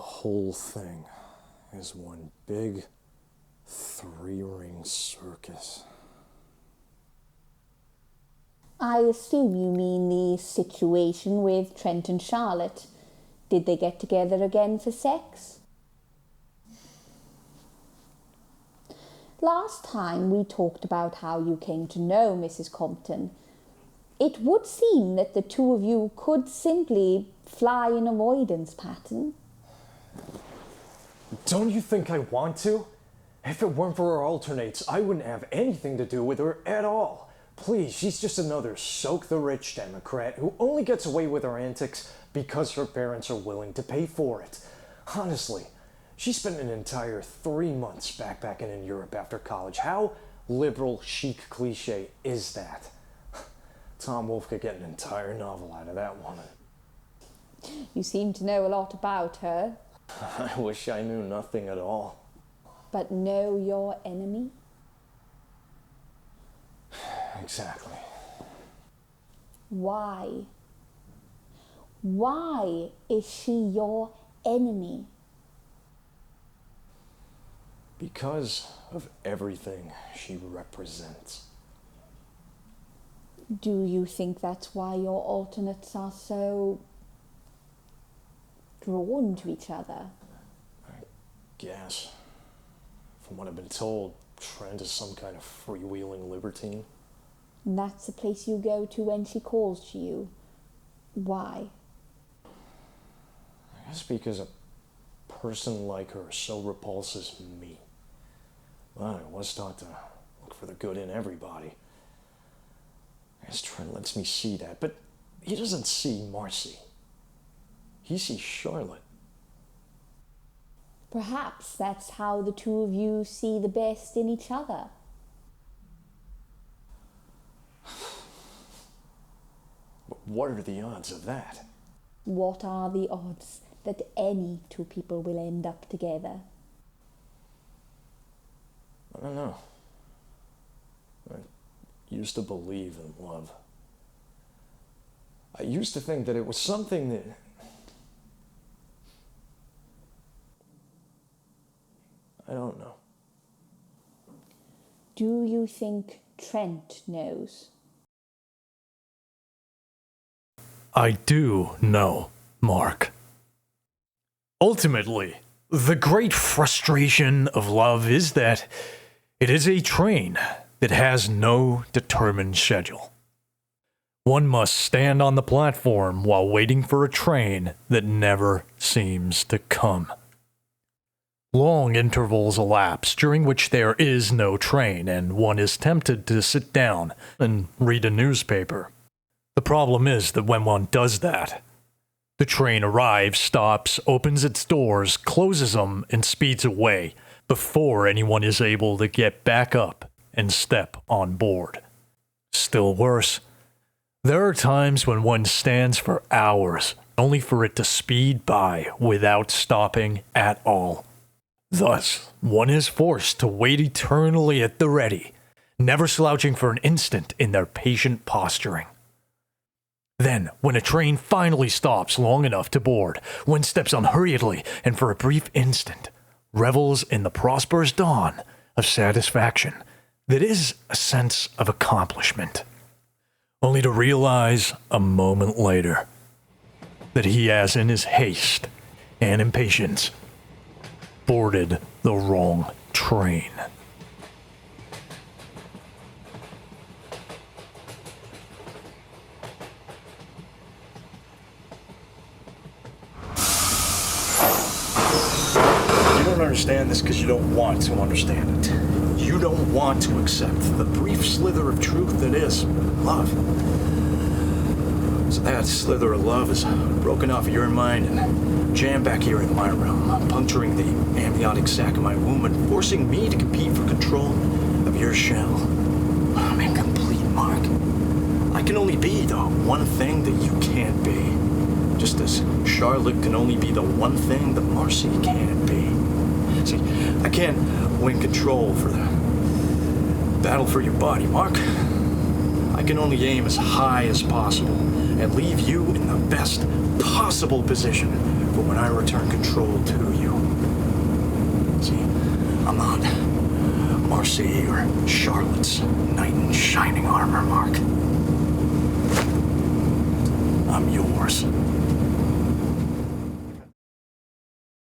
whole thing is one big three-ring circus. I assume you mean the situation with Trent and Charlotte. Did they get together again for sex? Last time we talked about how you came to know Mrs. Compton. It would seem that the two of you could simply fly an avoidance pattern. Don't you think I want to? If it weren't for her alternates, I wouldn't have anything to do with her at all. Please, she's just another soak-the-rich Democrat who only gets away with her antics because her parents are willing to pay for it. Honestly, she spent an entire 3 months backpacking in Europe after college. How liberal chic cliche is that? Tom Wolfe could get an entire novel out of that woman. You seem to know a lot about her. I wish I knew nothing at all. But know your enemy? Exactly. Why? Why is she your enemy? Because of everything she represents. Do you think that's why your alternates are so drawn to each other? I guess. From what I've been told, Trent is some kind of freewheeling libertine. And that's the place you go to when she calls to you. Why? I guess because a person like her so repulses me. Well, I was taught to look for the good in everybody. I guess Trent lets me see that, but he doesn't see Marcy. He sees Charlotte. Perhaps that's how the two of you see the best in each other. But what are the odds of that? What are the odds that any two people will end up together? I don't know. I used to believe in love. I used to think that it was something that... I don't know. Do you think Trent knows? I do know, Mark. Ultimately, the great frustration of love is that it is a train that has no determined schedule. One must stand on the platform while waiting for a train that never seems to come. Long intervals elapse during which there is no train, and one is tempted to sit down and read a newspaper. The problem is that when one does that, the train arrives, stops, opens its doors, closes them, and speeds away before anyone is able to get back up and step on board. Still worse, there are times when one stands for hours only for it to speed by without stopping at all. Thus, one is forced to wait eternally at the ready, never slouching for an instant in their patient posturing. Then, when a train finally stops long enough to board, one steps on hurriedly and for a brief instant revels in the prosperous dawn of satisfaction that is a sense of accomplishment, only to realize a moment later that he has in his haste and impatience boarded the wrong train. You don't understand this because you don't want to understand it. You don't want to accept the brief slither of truth that is love. So that slither of love is broken off of your mind and jammed back here in my realm, puncturing the amniotic sac of my womb and forcing me to compete for control of your shell. I'm incomplete, Mark. I can only be the one thing that you can't be. Just as Charlotte can only be the one thing that Marcy can't be. See, I can't win control for the battle for your body, Mark. I can only aim as high as possible and leave you in the best possible position But when I return control to you, see, I'm not Marcy or Charlotte's knight in shining armor, Mark. I'm yours.